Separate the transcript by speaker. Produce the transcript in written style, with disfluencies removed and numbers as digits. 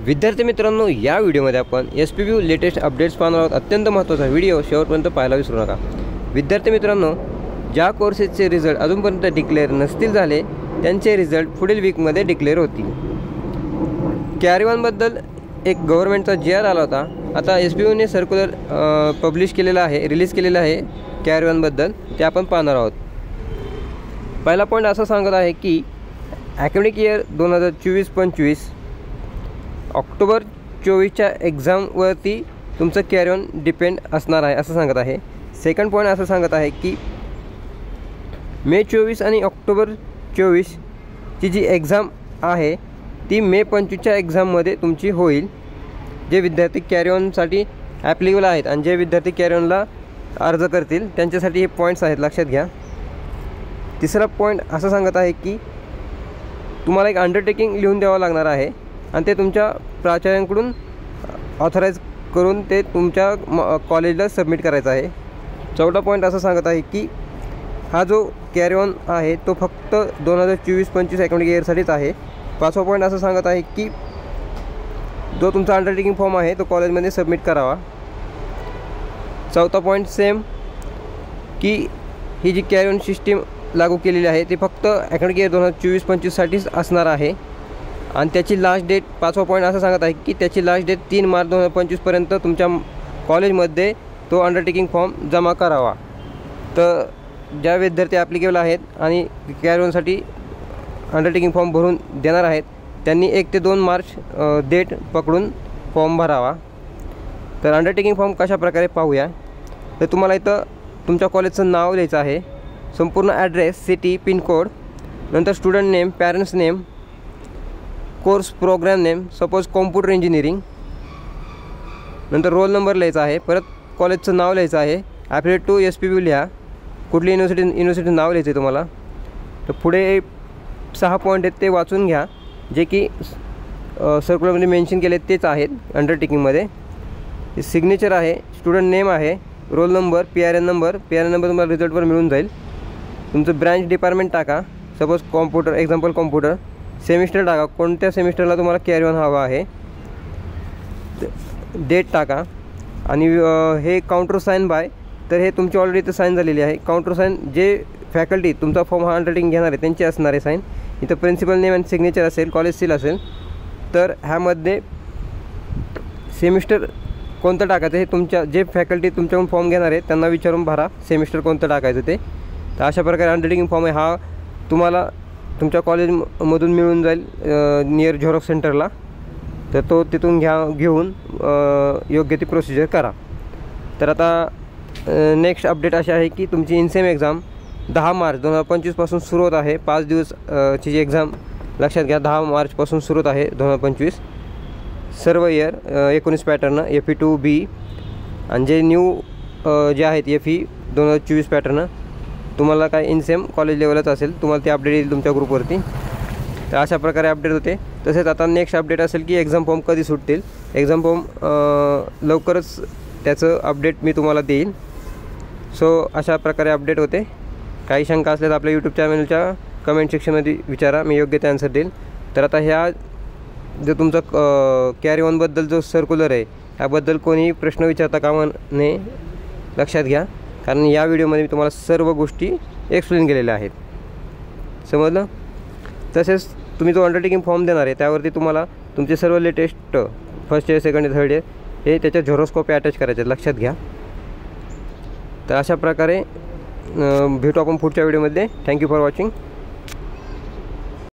Speaker 1: विद्यार्थी मित्रांनो, या व्हिडिओमध्ये आपण SPBU लेटेस्ट अपडेट्स पाहणार आहोत। अत्यंत महत्त्वाचा व्हिडिओ शेवटपर्यंत पाहायला विसरू नका। विद्यार्थी मित्रांनो, ज्या कोर्सेसचे रिझल्ट अजूनपर्यंत डिक्लेअर नसतील झाले त्यांचे रिझल्ट पुढील वीकमध्ये डिक्लेअर होतील। कॅरी ऑन बद्दल एक गव्हर्नमेंटचा GR आला होता। आता SPBUने सर्क्युलर पब्लिश केलेला आहे, रिलीज केलेला आहे कॅरी ऑन बद्दल, ते आपण पाहणार आहोत। पहिला पॉईंट असा सांगत आहे की अकॅडमिक इयर 2024-25 ऑक्टोबर 24च्या एक्झामवरती तुमचं कॅरी ऑन डिपेंड असणार आहे असं सांगत आहे। सेकंड पॉईंट असं सांगत आहे की मे 24 आणि ऑक्टोबर 24ची जी एक्झाम आहे ती मे 25च्या एक्झाममध्ये तुमची होईल। जे विद्यार्थी कॅरी ऑनसाठी ॲप्लिकेबल आहेत आणि जे विद्यार्थी कॅरी ऑनला अर्ज करतील त्यांच्यासाठी हे पॉईंट्स आहेत, लक्षात घ्या। तिसरा पॉईंट असं सांगत आहे की तुम्हाला एक अंडरटेकिंग लिहून द्यावं लागणार आहे आणि ते तुमच्या प्राचार्यांकडून ऑथराईज करून ते तुमच्या कॉलेजला सबमिट करायचं आहे। चौथा पॉईंट असं सांगत आहे की हा जो कॅरी ऑन आहे तो फक्त 2024-25 अकॅडमिक इयरसाठीच आहे। पाचवा पॉईंट असं सांगत आहे की जो तुमचा अंडरटेकिंग फॉर्म आहे तो कॉलेजमध्ये सबमिट करावा। चौथा पॉईंट सेम की ही जी कॅरी ऑन सिस्टीम लागू केलेली आहे ती फक्त अकॅडमिक इयर 2024-25साठीच असणार आहे आणि त्याची लास्ट डेट, पाचवा पॉईंट असं सांगत आहे की त्याची लास्ट डेट 3 मार्च 2025पर्यंत तुमच्या कॉलेजमध्ये तो अंडरटेकिंग फॉर्म जमा करावा। तर ज्या विद्यार्थी ॲप्लिकेबल आहेत आणि कॅरी ऑनसाठी अंडरटेकिंग फॉर्म भरून देणार आहेत त्यांनी 1 ते 2 मार्च डेट पकडून फॉर्म भरावा। तर अंडरटेकिंग फॉर्म कशा प्रकारे पाहूया। तर तुम्हाला इथं तुमच्या कॉलेजचं नाव लिहायचं आहे, संपूर्ण ॲड्रेस, सिटी, पिनकोड, नंतर student name, parents name, course programme name, suppose computer engineering, नंतर रोल नंबर लिहायचा आहे, परत कॉलेजचं नाव लिहायचं आहे, ॲफिलिएट टू SPBU लिहा, कुठली युनिव्हर्सिटी नाव लिहायचं आहे तुम्हाला। तर पुढे 6 पॉईंट आहेत ते वाचून घ्या, जे की सर्क्युलरमध्ये मेन्शन केले तेच आहेत अंडरटेकिंगमध्ये। सिग्नेचर आहे, स्टुडंट नेम आहे, रोल नंबर, PRN नंबर तुम्हाला रिझल्टवर मिळून जाईल। तुमचं ब्रँच डिपार्टमेंट टाका, suppose computer, example computer, semester टाका, कोणत्या सेमिस्टरला तुम्हाला कॅरी ऑन हवा आहे, डेट टाका आणि हे काउंटर साईन बाय, तर हे तुमची ऑलरेडी इथं साईन झालेली आहे। काउंटर साईन जे फॅकल्टी तुमचा फॉर्म हा अंडरटेकिंग घेणार आहे त्यांची असणार आहे साईन। इथं प्रिन्सिपल नेम आणि सिग्नेचर असेल, कॉलेज सील असेल। तर ह्यामध्ये सेमिस्टर कोणतं टाकायचं हे तुमच्या जे फॅकल्टी तुमच्याकडून फॉर्म घेणार आहे त्यांना विचारून भरा सेमिस्टर कोणतं टाकायचं ते। तर अशा प्रकारे अंडरटेकिंग फॉर्म आहे हा तुम्हाला तुमच्या कॉलेजमधून मिळून जाईल नियर झेरॉक्स सेंटरला। तर तो तिथून घेऊन योग्य ती प्रोसिजर करा। तर आता नेक्स्ट अपडेट अशी आहे की तुमची इनसेम एक्झाम 10 मार्च 2025पासून सुरू होत आहे। 5 दिवसची जी एक्झाम, लक्षात घ्या, 10 मार्चपासून सुरू होत आहे 2025 सर्व इयर 19 पॅटर्न FE2B आणि जे न्यू जे आहेत FE 2024 पॅटर्न तुम्हाला काय इनसेम कॉलेज लेवलच असेल, तुम्हाला ते अपडेट येईल तुमच्या ग्रुपवरती। तर अशा प्रकारे अपडेट होते। तसेच आता नेक्स्ट अपडेट असेल की एक्झाम फॉर्म कधी सुटतील। एक्झाम फॉर्म लवकरच त्याचं अपडेट मी तुम्हाला देईल। सो अशा प्रकारे अपडेट होते। काही शंका असल्यास आपल्या यूट्यूब चॅनलच्या कमेंट सेक्शनमध्ये विचारा, मी योग्य ते आन्सर देईल। तर आता ह्या जो तुमचा कॅरी ऑनबद्दल जो सर्क्युलर आहे याबद्दल कोणीही प्रश्न विचारता कामा नये, लक्षात घ्या, कारण या व्हिडिओमध्ये मी तुम्हाला सर्व गोष्टी एक्सप्लेन केलेल्या आहेत, समजलं। तसेच तुम्ही जो अंडरटेकिंग फॉर्म देणार आहे त्यावरती तुम्हाला तुमचे सर्व latest first year, second year, third year हे त्याच्या झेरॉक्स अटॅच करायचे, लक्षात घ्या। तर अशा प्रकारे भेटू आपण पुढच्या व्हिडिओमध्ये। Thank you for watching.